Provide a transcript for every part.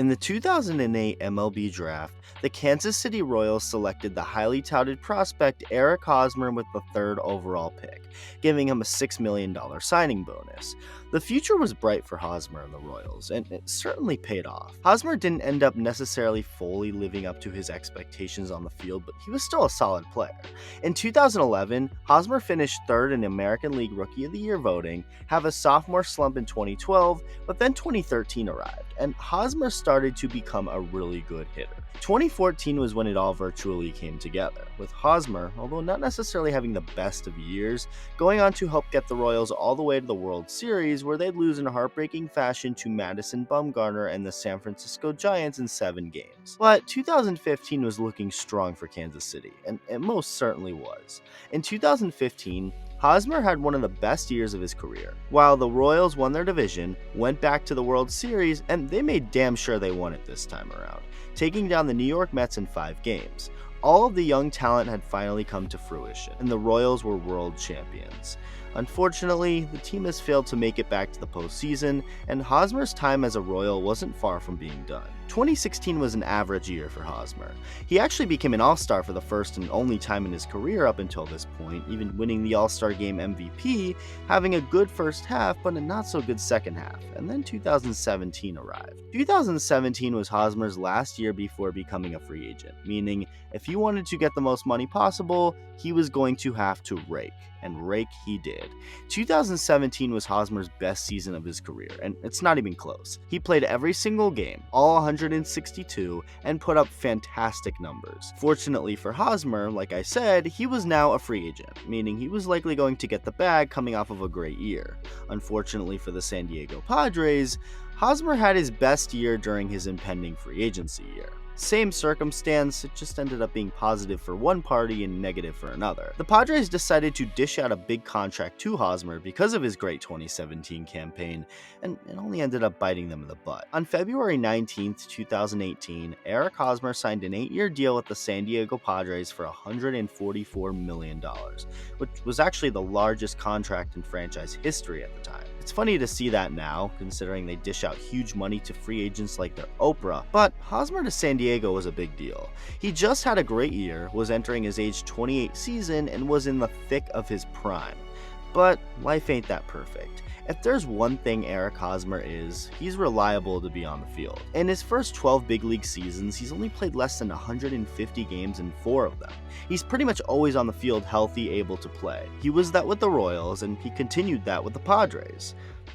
In the 2008 MLB draft, the Kansas City Royals selected the highly touted prospect Eric Hosmer with the third overall pick, giving him a $6 million signing bonus. The future was bright for Hosmer and the Royals, and it certainly paid off. Hosmer didn't end up necessarily fully living up to his expectations on the field, but he was still a solid player. In 2011, Hosmer finished third in American League Rookie of the Year voting, have a sophomore slump in 2012, but then 2013 arrived, and Hosmer started to become a really good hitter. 2014 was when it all virtually came together, with Hosmer, although not necessarily having the best of years, going on to help get the Royals all the way to the World Series, where they'd lose in heartbreaking fashion to Madison Bumgarner and the San Francisco Giants in 7 games. But 2015 was looking strong for Kansas City, and it most certainly was. In 2015, Hosmer had one of the best years of his career. While the Royals won their division, went back to the World Series, and they made damn sure they won it this time around, taking down the New York Mets in 5 games. All of the young talent had finally come to fruition, and the Royals were world champions. Unfortunately, the team has failed to make it back to the postseason, and Hosmer's time as a Royal wasn't far from being done. 2016 was an average year for Hosmer. He actually became an All-Star for the first and only time in his career up until this point, even winning the All-Star Game MVP, having a good first half but a not-so-good second half, and then 2017 arrived. 2017 was Hosmer's last year before becoming a free agent, meaning if he wanted to get the most money possible, he was going to have to rake, and rake he did. 2017 was Hosmer's best season of his career, and it's not even close. He played every single game, all 162, and put up fantastic numbers. Fortunately for Hosmer, like I said, he was now a free agent, meaning he was likely going to get the bag coming off of a great year. Unfortunately for the San Diego Padres, Hosmer had his best year during his impending free agency year. Same circumstance, it just ended up being positive for one party and negative for another. The Padres decided to dish out a big contract to Hosmer because of his great 2017 campaign, and it only ended up biting them in the butt. On February 19, 2018, Eric Hosmer signed an 8-year deal with the San Diego Padres for $144 million, which was actually the largest contract in franchise history at the time. It's funny to see that now, considering they dish out huge money to free agents like they're Oprah, but Hosmer to San Diego was a big deal. He just had a great year, was entering his age 28 season, and was in the thick of his prime. But life ain't that perfect. If there's one thing Eric Hosmer is, he's reliable to be on the field. In his first 12 big league seasons, he's only played less than 150 games in 4 of them. He's pretty much always on the field healthy, able to play. He was that with the Royals, and he continued that with the Padres.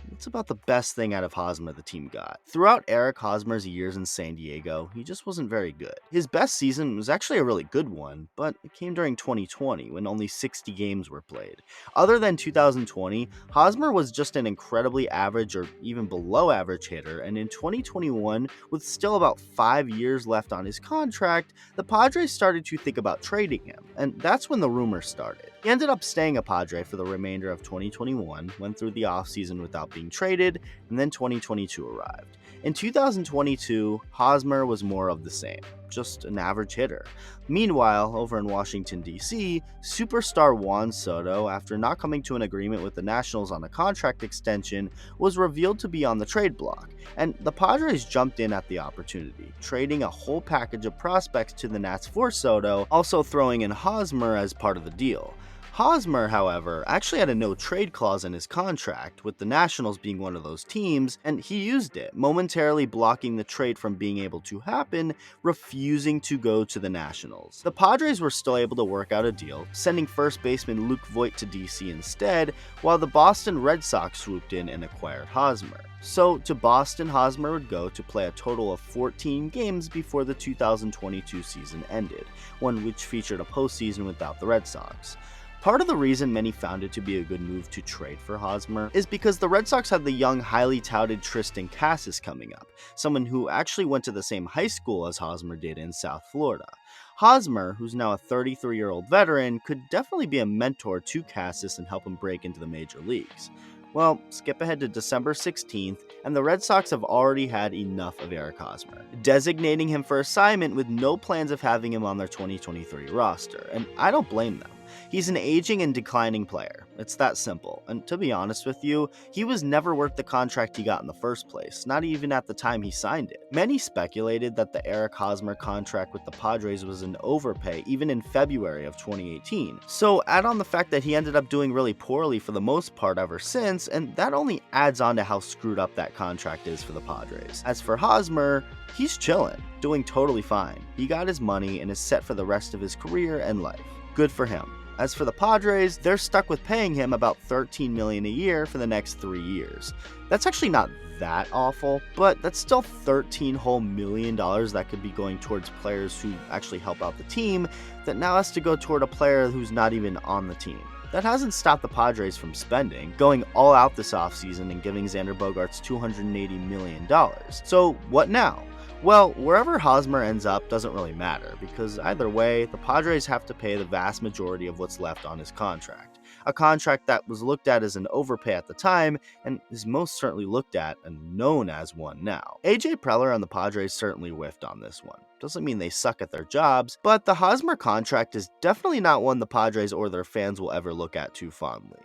That's about the best thing out of Hosmer the team got. Throughout Eric Hosmer's years in San Diego, he just wasn't very good. His best season was actually a really good one, but it came during 2020 when only 60 games were played. Other than 2020, Hosmer was just an incredibly average or even below average hitter, and in 2021, with still about 5 years left on his contract, the Padres started to think about trading him, and that's when the rumors started. He ended up staying a Padre for the remainder of 2021, went through the offseason without being traded, and then 2022 arrived. In 2022, Hosmer was more of the same, just an average hitter. Meanwhile, over in Washington, D.C., superstar Juan Soto, after not coming to an agreement with the Nationals on a contract extension, was revealed to be on the trade block, and the Padres jumped in at the opportunity, trading a whole package of prospects to the Nats for Soto, also throwing in Hosmer as part of the deal. Hosmer, however, actually had a no-trade clause in his contract, with the Nationals being one of those teams, and he used it, momentarily blocking the trade from being able to happen, refusing to go to the Nationals. The Padres were still able to work out a deal, sending first baseman Luke Voit to DC instead, while the Boston Red Sox swooped in and acquired Hosmer. So, to Boston, Hosmer would go to play a total of 14 games before the 2022 season ended, one which featured a postseason without the Red Sox. Part of the reason many found it to be a good move to trade for Hosmer is because the Red Sox had the young, highly touted Tristan Casas coming up, someone who actually went to the same high school as Hosmer did in South Florida. Hosmer, who's now a 33-year-old veteran, could definitely be a mentor to Casas and help him break into the major leagues. Well, skip ahead to December 16th, and the Red Sox have already had enough of Eric Hosmer, designating him for assignment with no plans of having him on their 2023 roster, and I don't blame them. He's an aging and declining player. It's that simple. And to be honest with you, he was never worth the contract he got in the first place, not even at the time he signed it. Many speculated that the Eric Hosmer contract with the Padres was an overpay even in February of 2018. So add on the fact that he ended up doing really poorly for the most part ever since, and that only adds on to how screwed up that contract is for the Padres. As for Hosmer, he's chillin', doing totally fine. He got his money and is set for the rest of his career and life. Good for him. As for the Padres, they're stuck with paying him about $13 million a year for the next 3 years. That's actually not that awful, but that's still $13 whole million that could be going towards players who actually help out the team that now has to go toward a player who's not even on the team. That hasn't stopped the Padres from spending, going all out this offseason and giving Xander Bogaerts $280 million. So what now? Well, wherever Hosmer ends up doesn't really matter, because either way, the Padres have to pay the vast majority of what's left on his contract. A contract that was looked at as an overpay at the time, and is most certainly looked at and known as one now. AJ Preller and the Padres certainly whiffed on this one. Doesn't mean they suck at their jobs, but the Hosmer contract is definitely not one the Padres or their fans will ever look at too fondly.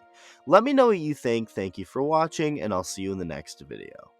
Let me know what you think, thank you for watching, and I'll see you in the next video.